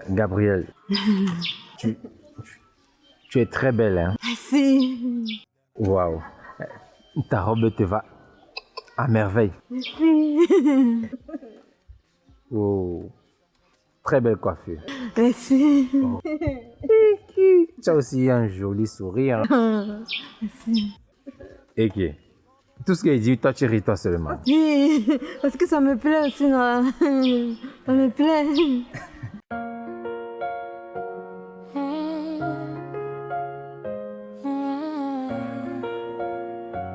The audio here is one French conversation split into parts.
Gabrielle, tu, tu es très belle, hein? Merci. Waouh! Ta robe te va à merveille. Merci. Oh, très belle coiffure. Merci. Oh. Tu as aussi un joli sourire. Merci. Et qui? Tout ce qu'il dit, toi tu ris toi seulement. Oui, parce que ça me plaît aussi, non? Ça me plaît.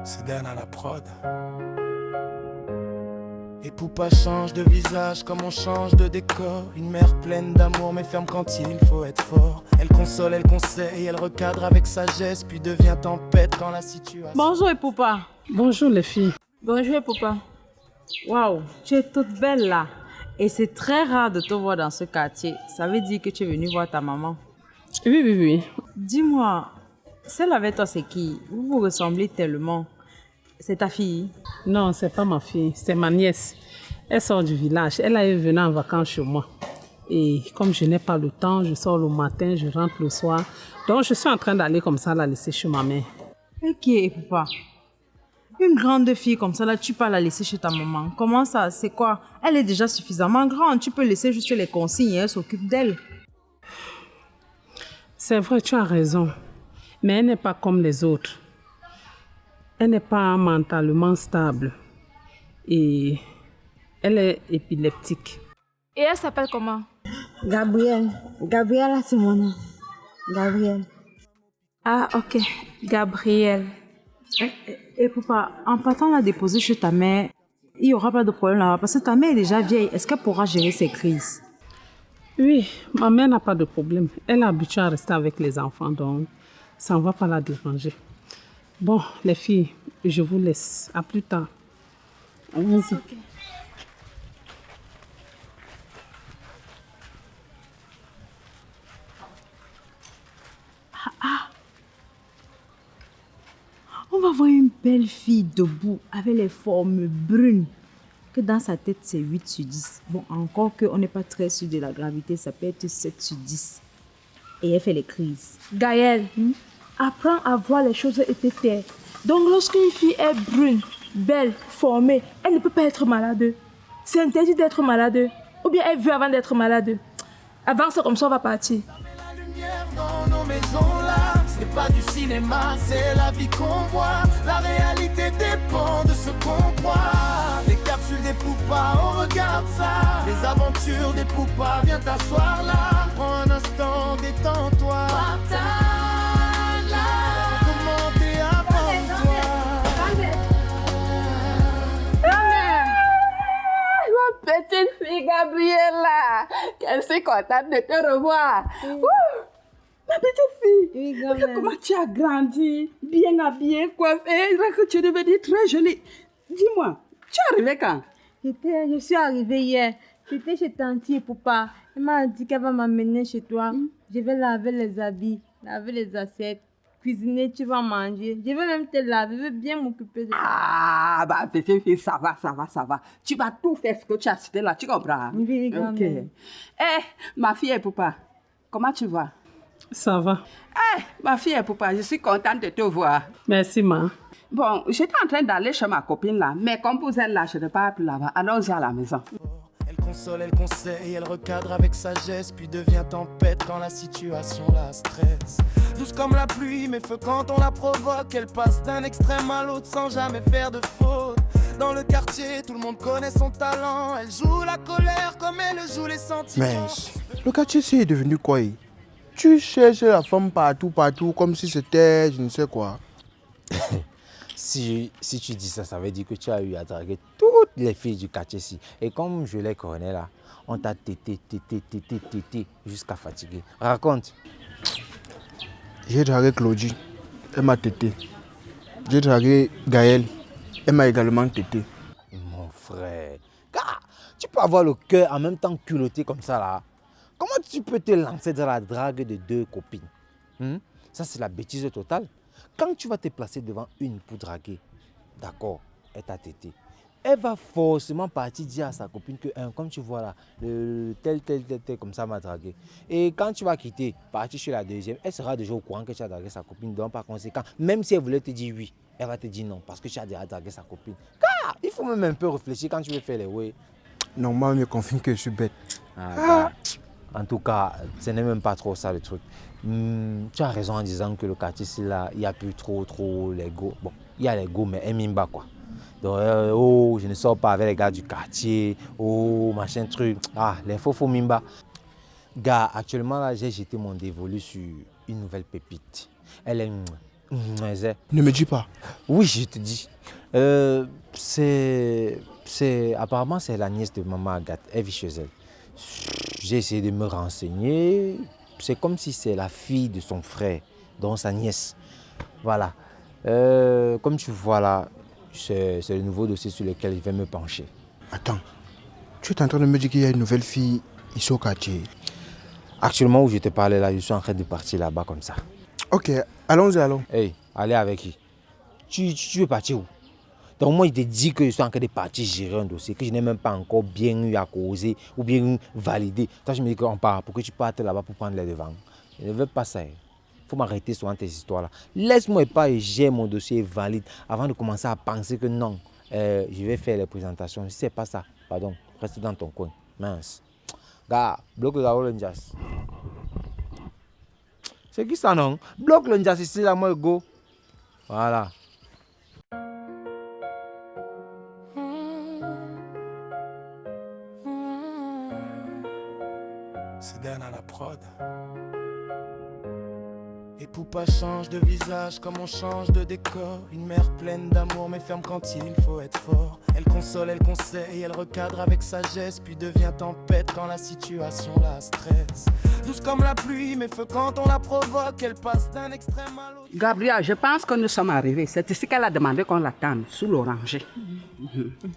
C'est Dan à la prod. Et Poupa change de visage comme on change de décor. Une mère pleine d'amour mais ferme quand il faut être fort. Elle console, elle conseille, elle recadre avec sagesse, puis devient tempête quand la situation... Bonjour Poupa. Bonjour les filles. Bonjour Poupa. Waouh, tu es toute belle là. Et c'est très rare de te voir dans ce quartier. Ça veut dire que tu es venue voir ta maman. Oui. Dis-moi, celle avec toi c'est qui? Vous vous ressemblez tellement. C'est ta fille? Non, c'est pas ma fille, c'est ma nièce. Elle sort du village. Elle est venue en vacances chez moi. Et comme je n'ai pas le temps, je sors le matin, je rentre le soir. Donc je suis en train d'aller comme ça la laisser chez ma mère. Ok, Poupa. Une grande fille comme ça, là, tu peux la laisser chez ta maman. Comment ça? C'est quoi? Elle est déjà suffisamment grande. Tu peux laisser juste les consignes et elle s'occupe d'elle. C'est vrai, tu as raison. Mais elle n'est pas comme les autres. Elle n'est pas mentalement stable. Et elle est épileptique. Et elle s'appelle comment? Gabrielle. Gabrielle, c'est mon nom. Gabrielle. Ah, ok. Gabrielle. Et Poupa, en partant la déposer chez ta mère, il n'y aura pas de problème là-bas. Parce que ta mère est déjà vieille. Est-ce qu'elle pourra gérer ses crises? Oui, ma mère n'a pas de problème. Elle est habituée à rester avec les enfants, donc ça ne va pas la déranger. Bon, les filles, je vous laisse. À plus tard. Allons-y. Ok. On va voir une belle fille debout avec les formes brunes. Que dans sa tête, c'est 8 sur 10. Bon, encore qu'on n'est pas très sûr de la gravité, ça peut être 7 sur 10. Et elle fait les crises. Gaëlle, apprends à voir les choses et te taire. Donc, lorsqu'une fille est brune, belle, formée, elle ne peut pas être malade. C'est interdit d'être malade. Ou bien elle veut avant d'être malade. Avance comme ça, on va partir. La lumière dans nos maisons là, c'est pas du cinéma, c'est la vie qu'on voit. La réalité dépend de ce qu'on croit. Les capsules des Poupas, on regarde ça. Les aventures des Poupas, viens t'asseoir là. Prends un instant, détends-toi. Partage là. Commenter avant toi. Ma petite fille Gabriella, qu'elle s'est contente de te revoir. Ma petite fille, Oui, grand-mère. comment tu as grandi, bien habillée, coiffée, là que tu es devenue très jolie. Dis-moi, tu es arrivée quand? Je suis arrivée hier. J'étais chez Tanti et Poupa. Elle m'a dit qu'elle va m'amener chez toi. Je vais laver les habits, laver les assiettes, cuisiner, tu vas manger. Je vais même te laver, je vais bien m'occuper de toi. Ah, bah, petite fille, ça va. Tu vas tout faire ce que tu as cité là, tu comprends? Oui, grand-mère. Eh, ma fille et Poupa, comment tu vas? Ça va. Eh, ma fille et Poupa, je suis contente de te voir. Merci, ma. Bon, j'étais en train d'aller chez ma copine là, mais comme vous êtes là, je ne pars plus là-bas. Allons-y à la maison. Elle console, elle conseille, elle recadre avec sagesse, puis devient tempête quand la situation la stresse. Douce comme la pluie, mais feu quand on la provoque. Elle passe d'un extrême à l'autre sans jamais faire de faute. Dans le quartier, tout le monde connaît son talent. Elle joue la colère comme elle joue les sentiments. Mais le quartier c'est devenu quoi? Tu cherches la femme partout, comme si c'était je ne sais quoi. Si tu dis ça, ça veut dire que tu as eu à draguer toutes les filles du quartier ici. Et comme je les connais là, on t'a tété jusqu'à fatiguer. Raconte. J'ai dragué Claudie, elle m'a tété. J'ai dragué Gaëlle, elle m'a également tété. Mon frère, car tu peux avoir le cœur en même temps culotté comme ça là. Comment tu peux te lancer dans la drague de deux copines? Ça c'est la bêtise totale. Quand tu vas te placer devant une pour draguer, d'accord, elle t'a tété. elle va forcément partir dire à sa copine que, comme tu vois là, tel, comme ça m'a dragué. Et quand tu vas quitter, partir chez la deuxième, elle sera déjà au courant que tu as dragué sa copine. Donc, par conséquent, même si elle voulait te dire oui, elle va te dire non, parce que tu as déjà dragué sa copine. Car il faut même un peu réfléchir quand tu veux faire les oui. Non, moi, je me confirme que je suis bête. En tout cas, ce n'est même pas trop ça le truc. Tu as raison en disant que le quartier, c'est là, il n'y a plus trop les go. Bon, il y a les go, mais un mimba quoi. Donc, oh, je ne sors pas avec les gars du quartier, oh, machin truc. Ah, les faux mimba. Gars, actuellement, là, j'ai jeté mon dévolu sur une nouvelle pépite. Elle est... Ne me dis pas. Oui, je te dis. Apparemment, c'est la nièce de maman Agathe. Elle vit chez elle. J'ai essayé de me renseigner. C'est comme si c'est la fille de son frère, donc sa nièce. Voilà. Comme tu vois là, c'est le nouveau dossier sur lequel je vais me pencher. Attends, tu es en train de me dire qu'il y a une nouvelle fille ici au quartier? Actuellement où je te parlais là, je suis en train de partir là-bas comme ça. Ok, allons-y alors. Hey, allez avec qui? Tu veux partir où? Donc moi, je te dis que je suis en train de partir gérer un dossier que je n'ai même pas encore bien eu à causer ou bien eu validé. Toi, je me dis qu'on part pour que tu partes là-bas pour prendre les devants. Je ne veux pas ça. Il faut m'arrêter sur tes histoires-là. Laisse-moi pas et j'ai mon dossier valide avant de commencer à penser que non, je vais faire les présentations. Si ce n'est pas ça, pardon, reste dans ton coin. Mince. Gars, bloque la le jazz. C'est qui ça non? Bloque le jazz ici, là, moi, go. Voilà. C'est Dan à la prod. Et Poupa change de visage comme on change de décor. Une mère pleine d'amour mais ferme quand il faut être fort. Elle console, elle conseille, elle recadre avec sagesse. Puis devient tempête quand la situation la stresse. Douce comme la pluie mais feu quand on la provoque. Elle passe d'un extrême à l'autre. Gabriel, je pense que nous sommes arrivés. C'est ici qu'elle a demandé qu'on l'attende, sous l'oranger.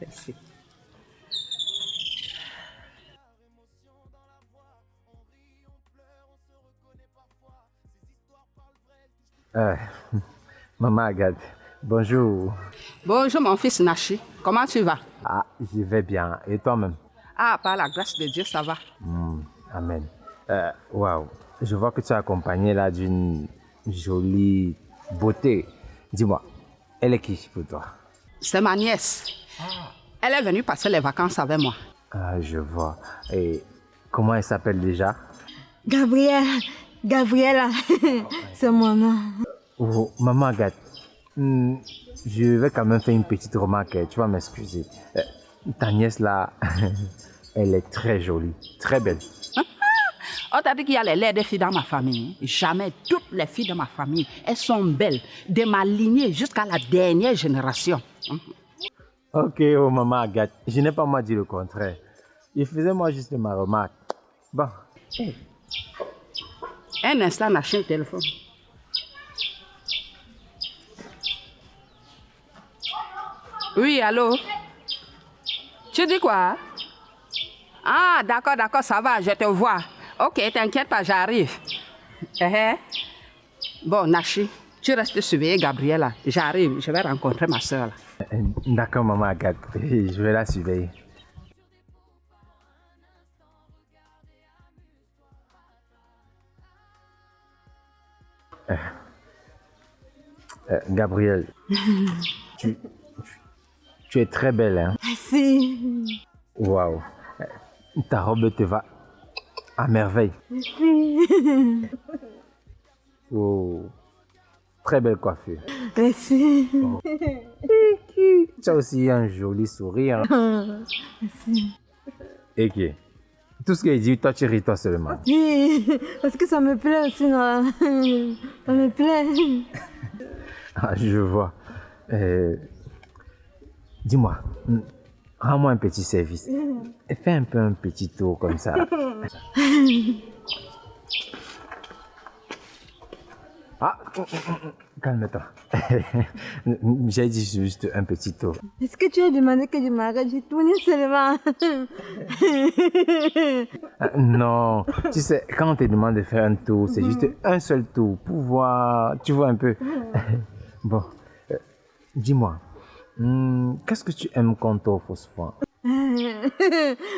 Merci. Maman Agathe, bonjour. Bonjour mon fils Nachi, comment tu vas? Ah, je vais bien. Et toi-même? Ah, par la grâce de Dieu, ça va. Amen. Waouh, je vois que tu es accompagné là d'une jolie beauté. Dis-moi, elle est qui pour toi? C'est ma nièce. Elle est venue passer les vacances avec moi. Ah, je vois. Et comment elle s'appelle déjà? Gabriela, c'est mon nom. Oh, maman Agathe, je vais quand même faire une petite remarque, tu vas m'excuser. Ta nièce là, elle est très jolie, très belle. On t'a dit qu'il y a les laits des filles dans ma famille. Jamais toutes les filles de ma famille, elles sont belles, de ma lignée jusqu'à la dernière génération. Ok, oh maman Agathe, je n'ai pas moi dit le contraire. Je faisais moi juste ma remarque. Bon. Hey. Un instant, Nachi, le téléphone. Oui, allô? Tu dis quoi? Ah, d'accord, ça va, je te vois. Ok, t'inquiète pas, j'arrive. Bon, Nachi, tu restes surveiller Gabriela. J'arrive, je vais rencontrer ma soeur. D'accord, maman Agathe, je vais la surveiller. Gabrielle, tu es très belle, hein? Merci. Waouh, ta robe te va à merveille. Merci. Oh, très belle coiffure. Merci. Oh. Tu as aussi un joli sourire. Merci. Et qui? Tout ce qu'il dit, toi tu ris toi seulement. Oui, parce que ça me plaît aussi, non? Ça me plaît. Ah, je vois. Dis-moi, rends-moi un petit service. Fais un peu un petit tour comme ça. Ah, calme-toi. J'ai dit juste un petit tour. Est-ce que tu as demandé que je m'arrête? J'ai tourné seulement. Non, tu sais, quand on te demande de faire un tour, c'est juste un seul tour pour voir, tu vois un peu. Bon, dis-moi, Qu'est-ce que tu aimes qu'on t'offre souvent?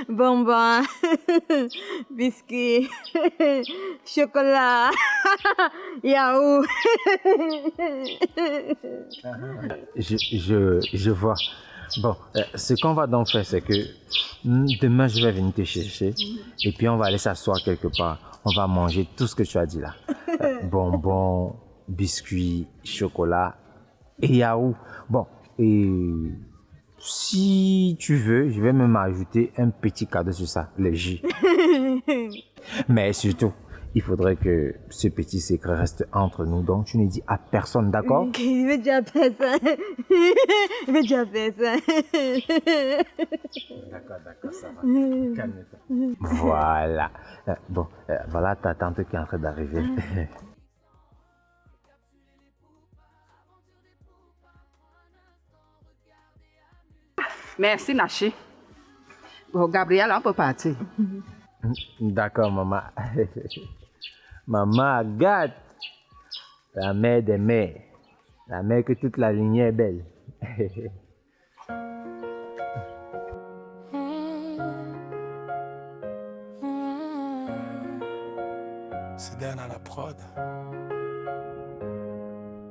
Bonbons, biscuits, chocolat, yaourt. Je vois. Bon, ce qu'on va donc faire, c'est que demain, je vais venir te chercher et puis on va aller s'asseoir quelque part. On va manger tout ce que tu as dit là. Bonbons, biscuits, chocolat et yaourt. Bon, et si tu veux, je vais même ajouter un petit cadeau sur ça, le jus. Mais surtout, il faudrait que ce petit secret reste entre nous. Donc, tu ne dis à personne, d'accord? Ok, je vais déjà faire ça. Je vais déjà faire ça. D'accord, ça va. Calme-toi. Voilà. Bon, voilà ta tante qui est en train d'arriver. Merci, Nachi. Bon, Gabriel, on peut partir. D'accord, maman. Maman Agathe, la mère des mères, la mère que toute la lignée est belle. C'est Dan à la prod.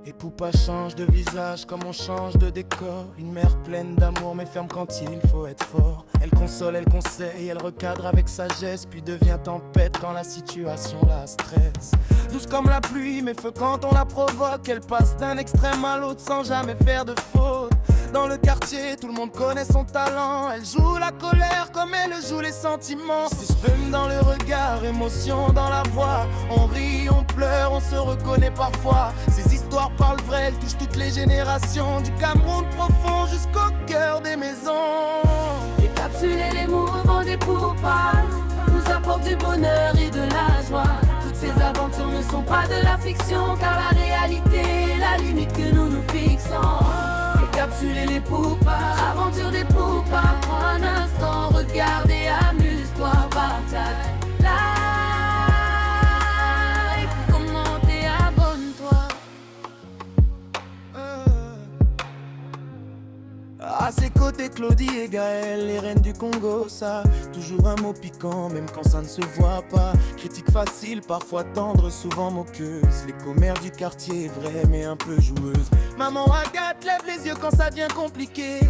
Et Poupa change de visage comme on change de décor. Une mère pleine d'amour mais ferme quand il faut être fort. Elle console, elle conseille, elle recadre avec sagesse. Puis devient tempête quand la situation la stresse. Douce comme la pluie mais feu quand on la provoque. Elle passe d'un extrême à l'autre sans jamais faire de faute. Dans le quartier, tout le monde connaît son talent. Elle joue la colère comme elle joue les sentiments. Suspense dans le regard, émotion dans la voix. On rit, on pleure, on se reconnaît parfois. Ces histoires parlent vrai, elles touchent toutes les générations. Du Cameroun profond jusqu'au cœur des maisons. Les capsules et les mouvements des Poupas nous apportent du bonheur et de la joie. Toutes ces aventures ne sont pas de la fiction, car la réalité est la limite que nous nous fixons. Capsules et les Poupas, aventure des Poupas. Prends un instant, regarde et amuse-toi, partage. Like, commente et abonne-toi. À ses côtés, Claudie et Gaël, les reines du Congo, ça. Toujours un mot piquant, même quand ça ne se voit pas. Critique facile, parfois tendre, souvent moqueuse. Les commères du quartier, vraie mais un peu joueuse. Maman Agathe lève les yeux quand ça devient compliqué.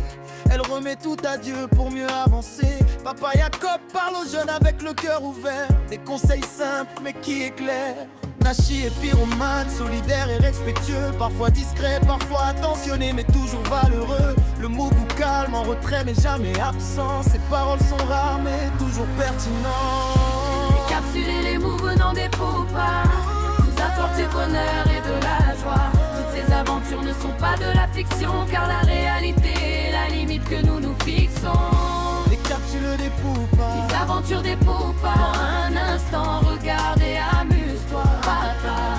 Elle remet tout à Dieu pour mieux avancer. Papa Jacob parle aux jeunes avec le cœur ouvert. Des conseils simples mais qui éclairent. Nachi est pyromane, solidaire et respectueux. Parfois discret, parfois attentionné mais toujours valeureux. Le Mougou calme, en retrait mais jamais absent. Ses paroles sont rares mais toujours pertinentes. Les capsules et les mouvements des Poupas nous apportent du bonheur et de la joie. Toutes ces aventures ne sont pas de la fiction, car la réalité est la limite que nous nous fixons. Les capsules des Poupas, les aventures des Poupas. Prends un instant, regarde et amuse-toi, partage.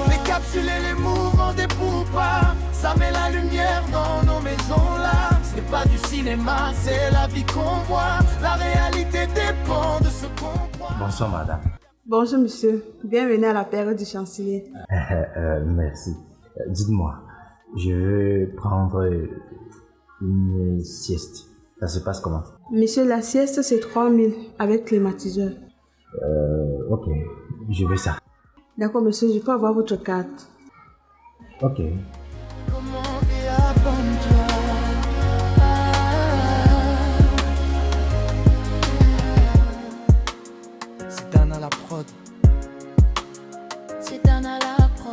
Les capsules et les mouvements des Poupas, ça met la lumière dans nos maisons là. C'est pas du cinéma, c'est la vie qu'on voit. La réalité dépend de ce qu'on croit. Bonsoir, madame. Bonjour monsieur, bienvenue à la période du chancelier. Merci. Dites-moi, je veux prendre une sieste. Ça se passe comment? Monsieur, la sieste c'est 3000 avec climatiseur. Ok, je veux ça. D'accord monsieur, je peux avoir votre carte? Ok. Comment et abonne-toi. C'est Dan à la prod. C'est Dan à la prod.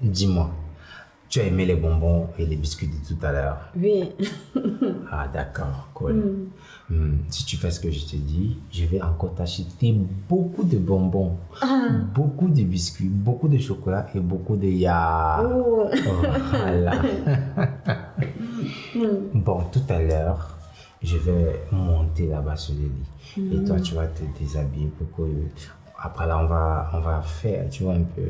Dis-moi, tu as aimé les bonbons et les biscuits de tout à l'heure? Oui. Ah d'accord, cool. Si tu fais ce que je te dis, je vais encore t'acheter beaucoup de bonbons, beaucoup de biscuits, beaucoup de chocolat et beaucoup de Voilà. Bon, tout à l'heure, je vais monter là-bas sur le lit. Et toi, tu vas te déshabiller pour que... Après là, on va faire, tu vois, un peu...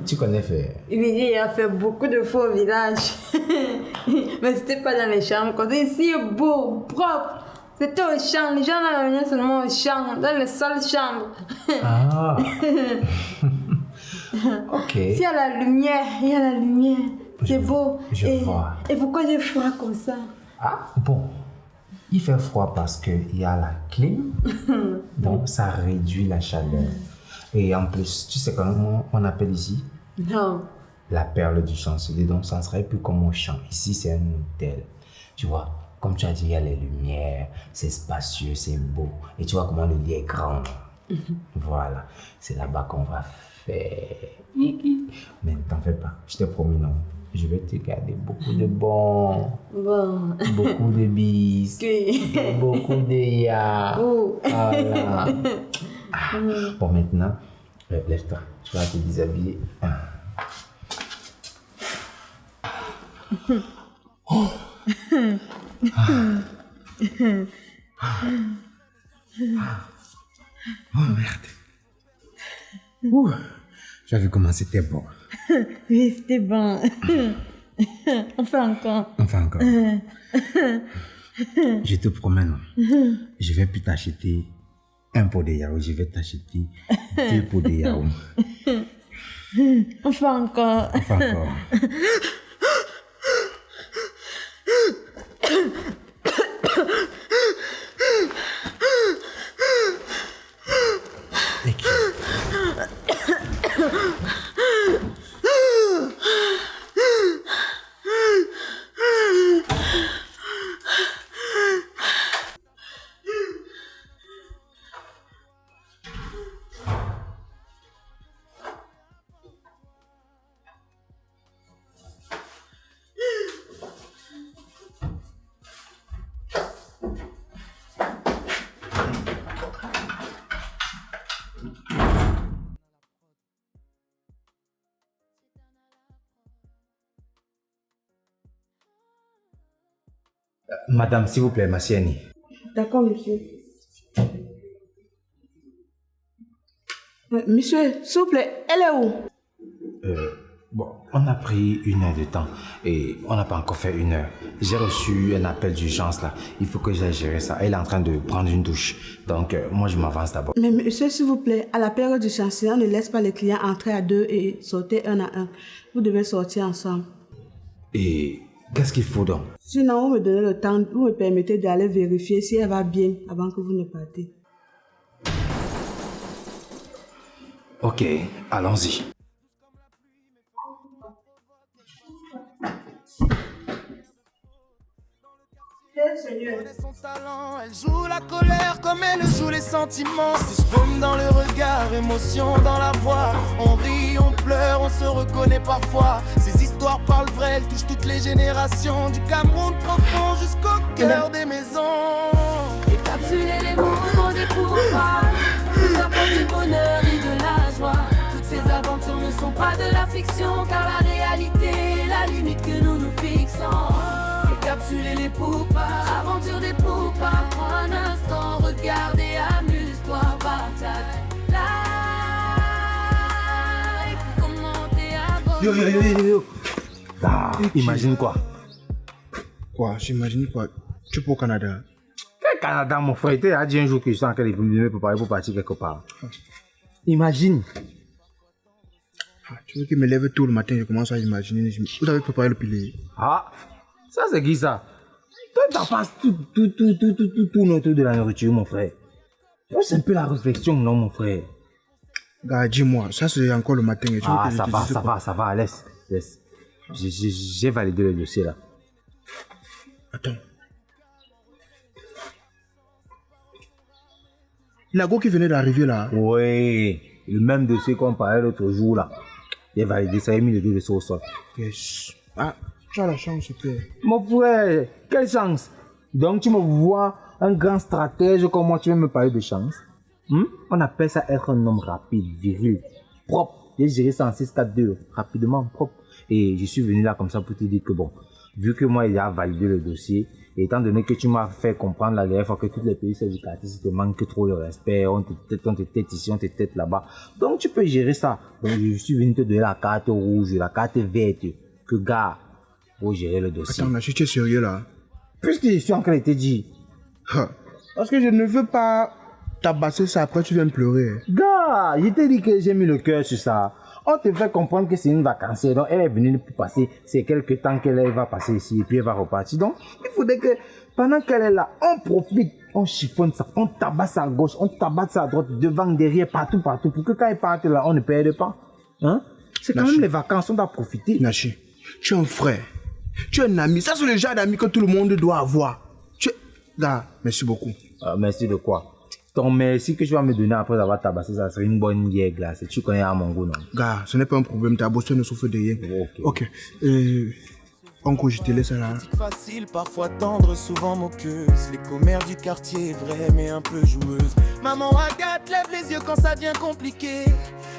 tu connais faire. Il a fait beaucoup de fois au village. Mais c'était pas dans les chambres. Quand ici, beau, propre. C'était au champ. Les gens venaient seulement au champ, dans les seules chambres. Ah. Ok. S'il y a la lumière, il y a la lumière. C'est beau. Je vois. Et pourquoi j'ai froid comme ça? Ah, bon. Il fait froid parce qu'il y a la clim, donc ça réduit la chaleur. Et en plus, tu sais comment on appelle ici? Non. La perle du chancelier, donc ça ne serait plus comme au champ. Ici, c'est un hôtel. Tu vois, comme tu as dit, il y a les lumières, c'est spacieux, c'est beau. Et tu vois comment le lit est grand. Voilà, c'est là-bas qu'on va faire. Mais ne t'en fais pas, je t'ai promis, non. Je vais te garder beaucoup de bons, beaucoup de bis, beaucoup de ya. Voilà. Bon, maintenant, lève-toi, tu vas te déshabiller. Oh merde. Ouh. Tu as vu comment c'était bon. Oui, c'était bon. On fait encore. Je te promets, non. Je vais plus t'acheter un pot de yaourt, je vais t'acheter 2 pots de yaourt. On fait encore. Madame, s'il vous plaît, ma sienne. D'accord, monsieur. Monsieur, s'il vous plaît, elle est où? Bon, on a pris 1 heure de temps et on n'a pas encore fait 1 heure. J'ai reçu un appel d'urgence là. Il faut que j'aille gérer ça. Elle est en train de prendre une douche. Donc, moi, je m'avance d'abord. Mais monsieur, s'il vous plaît, à la période du chancelier, on ne laisse pas les clients entrer à 2 et sortir 1 à 1. Vous devez sortir ensemble. Et qu'est-ce qu'il faut donc? Sinon, vous me donnez le temps, vous me permettez d'aller vérifier si elle va bien avant que vous ne partez. Ok, allons-y. Son talent, elle joue la colère comme elle joue les sentiments. S'exprime dans le regard, émotion dans la voix. On rit, on pleure, on se reconnaît parfois. Ces histoires parlent vraies, elles touchent toutes les générations. Du Cameroun profond jusqu'au cœur des maisons. Encapsuler les mouvements des pouvoirs, nous apportent du bonheur et de la joie. Toutes ces aventures ne sont pas de la fiction, car la réalité est la limite que nous nous fixons. Encapsuler les poupas, aventure des poupas. Prends un instant, regarde et amuse-toi, partage. Like, commentez, abonne. Yo. Ah, imagine quoi? Quoi? J'imagine quoi? Tu es pour au Canada? Quel Canada, mon frère? Il a dit un jour que je suis en train de me préparer pour partir quelque part. Imagine. Tu veux qu'il me lève tôt le matin, je commence à imaginer. Vous avez préparé le pilier? Ah, ça c'est qui ça? Toi, t'en passes tout autour de la nourriture, mon frère. C'est un peu la réflexion, non, mon frère? Gars, dis-moi, ça c'est encore le matin. Et tu veux que je te dise quoi? ça va, laisse. J'ai validé le dossier là. Attends. La go qui venait d'arriver là. Oui, le même dossier qu'on parlait l'autre jour là. J'ai validé ça, j'ai mis les 2 dossiers au sol. Yes. Ah, tu as la chance, père. Mon frère, quelle chance! Donc tu me vois un grand stratège comme moi, tu veux me parler de chance? On appelle ça être un homme rapide, viril, propre. J'ai géré ça en 6-4-2, rapidement, propre. Et je suis venu là comme ça pour te dire que bon, vu que moi il a validé le dossier Et étant donné que tu m'as fait comprendre la dernière fois que tous les pays du quartier te manquent trop de respect, on te tête ici, on te tête là-bas. Donc tu peux gérer ça. Donc je suis venu te donner la carte rouge, la carte verte, que gars, pour gérer le dossier. Attends, Nachi, tu es sérieux là? Puisque je suis en train de te dire. Parce que je ne veux pas tabasser ça, après tu viens me pleurer. Gars, je t'ai dit que j'ai mis le cœur sur ça. On te fait comprendre que c'est une vacancière, donc elle est venue pour passer ces quelques temps qu'elle va passer ici et puis elle va repartir. Donc il faudrait que pendant qu'elle est là, on profite, on chiffonne ça, on tabasse à gauche, on tabasse à droite, devant, derrière, partout, pour que quand elle parte là, on ne perde pas. Hein? C'est quand même les vacances, on doit profiter. Nachi, tu es un frère, tu es un ami, ça c'est le genre d'amis que tout le monde doit avoir. Gars, merci beaucoup. Merci de quoi? Ton merci que tu vas me donner après avoir tabassé, ça serait une bonne bière glacée. Tu connais à mon goût, non? Gars, ce n'est pas un problème, ta bosse ne souffre de rien. Ok. Oncle, je te laisse là. Facile, parfois tendre, souvent moqueuse. Les commères du quartier, vraie mais un peu joueuse. Maman Agathe lève les yeux quand ça devient compliqué.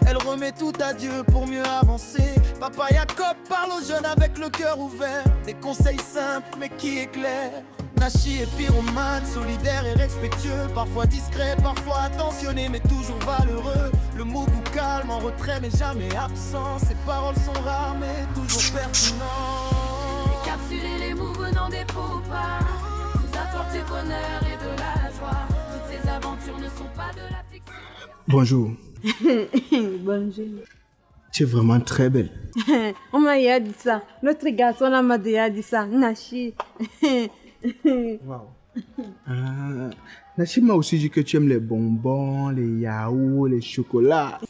Elle remet tout à Dieu pour mieux avancer. Papa Jacob parle aux jeunes avec le cœur ouvert. Des conseils simples mais qui éclairent. Nachi est pyromane, solidaire et respectueux. Parfois discret, parfois attentionné, mais toujours valeureux. Le mot vous calme, en retrait mais jamais absent. Ses paroles sont rares mais toujours pertinentes. Capsuler les mots venant des poupas, nous apporter bonheur et de la joie. Toutes ces aventures ne sont pas de la fiction. Bonjour. Bonjour. Tu es vraiment très belle. On m'a déjà dit ça. Notre garçon là m'a déjà dit ça. Nachi. Wow. Nachi m'a aussi dit que tu aimes les bonbons, les yaourts, les chocolats.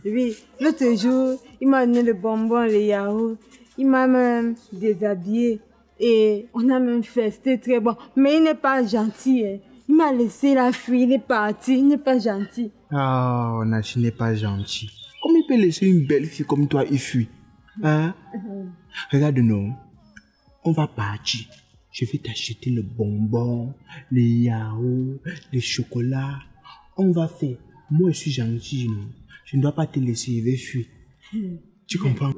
Oui, l'autre jour, il m'a donné le bonbon, les yaourts. Il m'a même déshabillé. Et on a même festé très bon. Mais il n'est pas gentil. Hein. Il m'a laissé la fuir, il est parti. Il n'est pas gentil. Oh, Nachi n'est pas gentil. Comment il peut laisser une belle fille comme toi y fuir? Hein? Regarde-nous. On va partir. Je vais t'acheter le bonbon, les yaourts, les chocolats. On va faire. Moi, je suis gentil, non? Je ne dois pas te laisser, je vais fuir. Tu comprends?